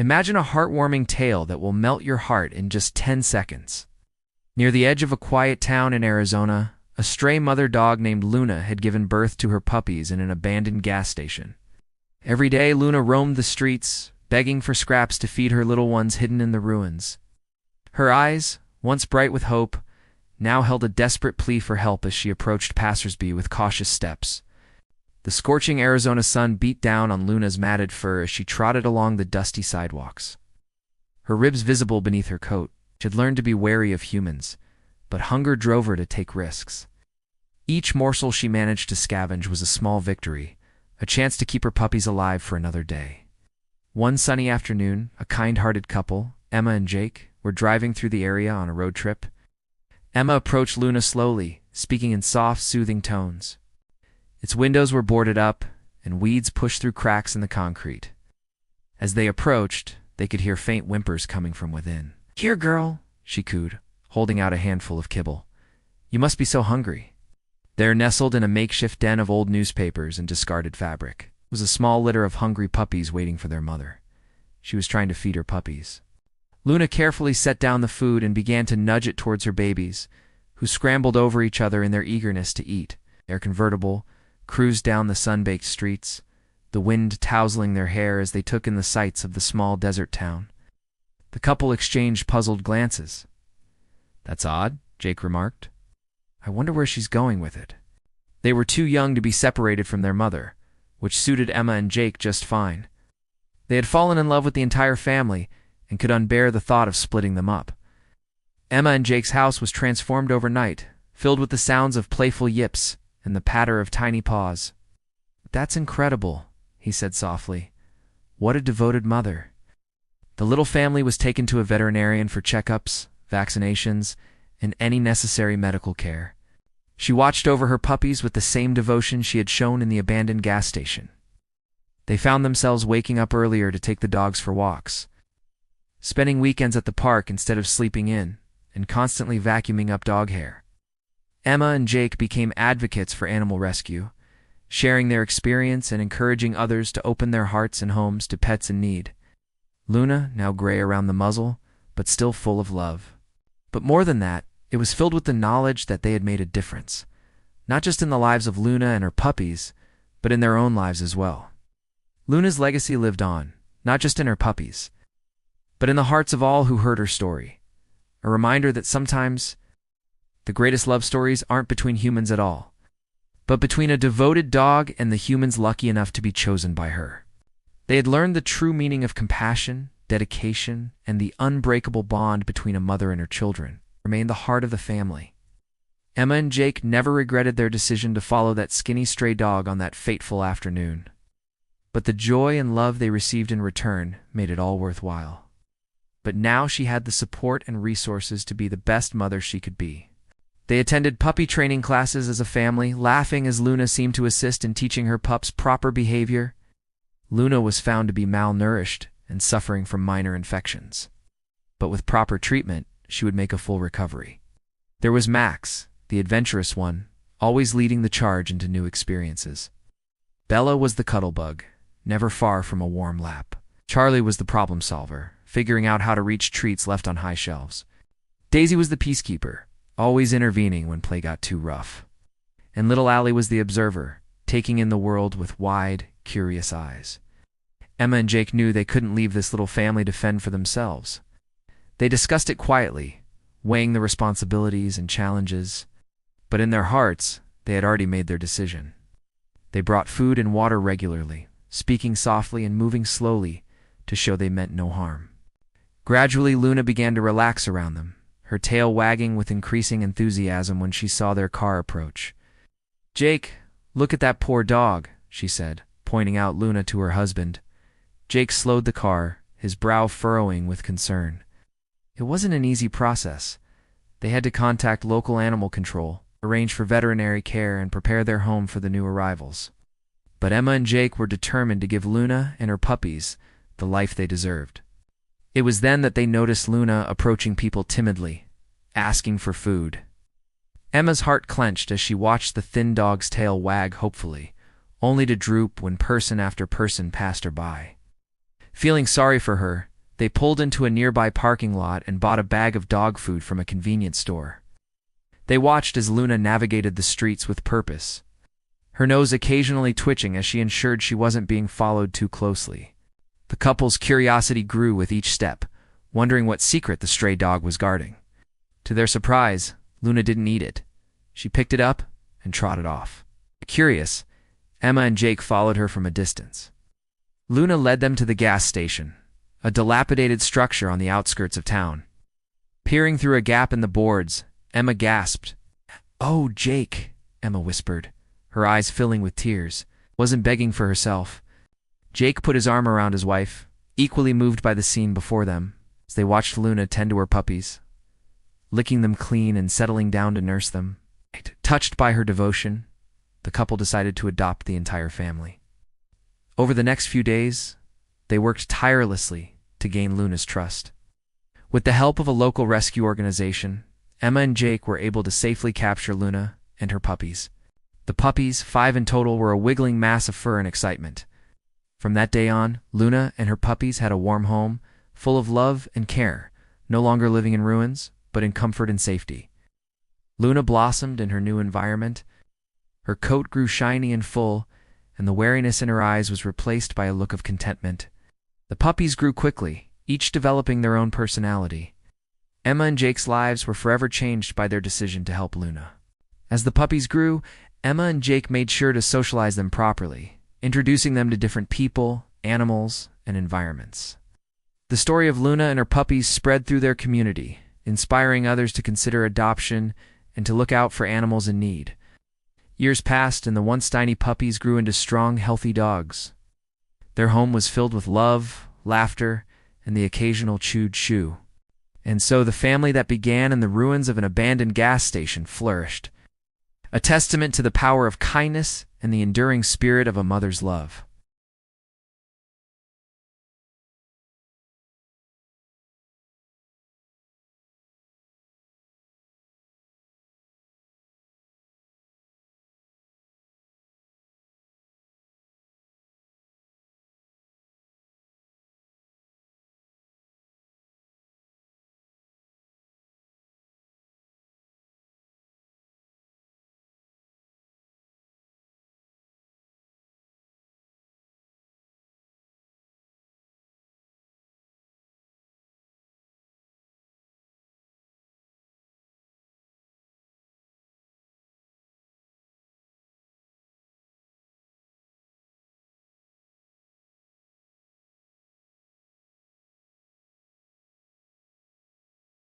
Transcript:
Imagine a heartwarming tale that will melt your heart in just 10 seconds. Near the edge of a quiet town in Arizona, a stray mother dog named Luna had given birth to her puppies in an abandoned gas station. Every day, Luna roamed the streets, begging for scraps to feed her little ones hidden in the ruins. Her eyes, once bright with hope, now held a desperate plea for help as she approached passersby with cautious steps. The scorching Arizona sun beat down on Luna's matted fur as she trotted along the dusty sidewalks. Her ribs visible beneath her coat, she had learned to be wary of humans, but hunger drove her to take risks. Each morsel she managed to scavenge was a small victory, a chance to keep her puppies alive for another day. One sunny afternoon, a kind-hearted couple, Emma and Jake, were driving through the area on a road trip. Emma approached Luna slowly, speaking in soft, soothing tones. Its windows were boarded up, and weeds pushed through cracks in the concrete. As they approached, they could hear faint whimpers coming from within. "Here, girl," she cooed, holding out a handful of kibble. "You must be so hungry." There, nestled in a makeshift den of old newspapers and discarded fabric, was a small litter of hungry puppies waiting for their mother. She was trying to feed her puppies. Luna carefully set down the food and began to nudge it towards her babies, who scrambled over each other in their eagerness to eat. Their convertible cruised down the sun-baked streets, the wind tousling their hair as they took in the sights of the small desert town. The couple exchanged puzzled glances. "That's odd," Jake remarked. "I wonder where she's going with it." They were too young to be separated from their mother, which suited Emma and Jake just fine. They had fallen in love with the entire family and could unbear the thought of splitting them up. Emma and Jake's house was transformed overnight, filled with the sounds of playful yips and the patter of tiny paws. "That's incredible," he said softly. "What a devoted mother." The little family was taken to a veterinarian for checkups, vaccinations, and any necessary medical care. She watched over her puppies with the same devotion she had shown in the abandoned gas station. They found themselves waking up earlier to take the dogs for walks, spending weekends at the park instead of sleeping in, and constantly vacuuming up dog hair. Emma and Jake became advocates for animal rescue, sharing their experience and encouraging others to open their hearts and homes to pets in need. Luna, now gray around the muzzle, but still full of love. But more than that, it was filled with the knowledge that they had made a difference, not just in the lives of Luna and her puppies, but in their own lives as well. Luna's legacy lived on, not just in her puppies, but in the hearts of all who heard her story. A reminder that sometimes the greatest love stories aren't between humans at all, but between a devoted dog and the humans lucky enough to be chosen by her. They had learned the true meaning of compassion, dedication, and the unbreakable bond between a mother and her children remained the heart of the family. Emma and Jake never regretted their decision to follow that skinny stray dog on that fateful afternoon. But the joy and love they received in return made it all worthwhile. But now she had the support and resources to be the best mother she could be. They attended puppy training classes as a family, laughing as Luna seemed to assist in teaching her pups proper behavior. Luna was found to be malnourished and suffering from minor infections. But with proper treatment, she would make a full recovery. There was Max, the adventurous one, always leading the charge into new experiences. Bella was the cuddlebug, never far from a warm lap. Charlie was the problem solver, figuring out how to reach treats left on high shelves. Daisy was the peacekeeper, always intervening when play got too rough. And little Allie was the observer, taking in the world with wide, curious eyes. Emma and Jake knew they couldn't leave this little family to fend for themselves. They discussed it quietly, weighing the responsibilities and challenges, but in their hearts, they had already made their decision. They brought food and water regularly, speaking softly and moving slowly to show they meant no harm. Gradually, Luna began to relax around them, her tail wagging with increasing enthusiasm when she saw their car approach. "Jake, look at that poor dog," she said, pointing out Luna to her husband. Jake slowed the car, his brow furrowing with concern. It wasn't an easy process. They had to contact local animal control, arrange for veterinary care, and prepare their home for the new arrivals. But Emma and Jake were determined to give Luna and her puppies the life they deserved. It was then that they noticed Luna approaching people timidly, asking for food. Emma's heart clenched as she watched the thin dog's tail wag hopefully, only to droop when person after person passed her by. Feeling sorry for her, They pulled into a nearby parking lot and bought a bag of dog food from a convenience store. They watched as Luna navigated the streets with purpose, her nose occasionally twitching as she ensured she wasn't being followed too closely. The couple's curiosity grew with each step, wondering what secret the stray dog was guarding. To their surprise, Luna didn't eat it. She picked it up and trotted off. Curious, Emma and Jake followed her from a distance. Luna led them to the gas station, a dilapidated structure on the outskirts of town. Peering through a gap in the boards, Emma gasped. "Oh, Jake," Emma whispered, her eyes filling with tears. Wasn't begging for herself. Jake put his arm around his wife, equally moved by the scene before them, as they watched Luna tend to her puppies, licking them clean and settling down to nurse them. Touched by her devotion, the couple decided to adopt the entire family. Over the next few days, they worked tirelessly to gain Luna's trust. With the help of a local rescue organization, Emma and Jake were able to safely capture Luna and her puppies. The puppies, 5 in total, were a wiggling mass of fur and excitement. From that day on, Luna and her puppies had a warm home, full of love and care, no longer living in ruins, but in comfort and safety. Luna blossomed in her new environment. Her coat grew shiny and full, and the wariness in her eyes was replaced by a look of contentment. The puppies grew quickly, each developing their own personality. Emma and Jake's lives were forever changed by their decision to help Luna. As the puppies grew, Emma and Jake made sure to socialize them properly, introducing them to different people, animals, and environments. The story of Luna and her puppies spread through their community, inspiring others to consider adoption and to look out for animals in need. Years passed, and the once tiny puppies grew into strong, healthy dogs. Their home was filled with love, laughter, and the occasional chewed shoe. And so the family that began in the ruins of an abandoned gas station flourished, a testament to the power of kindness and the enduring spirit of a mother's love.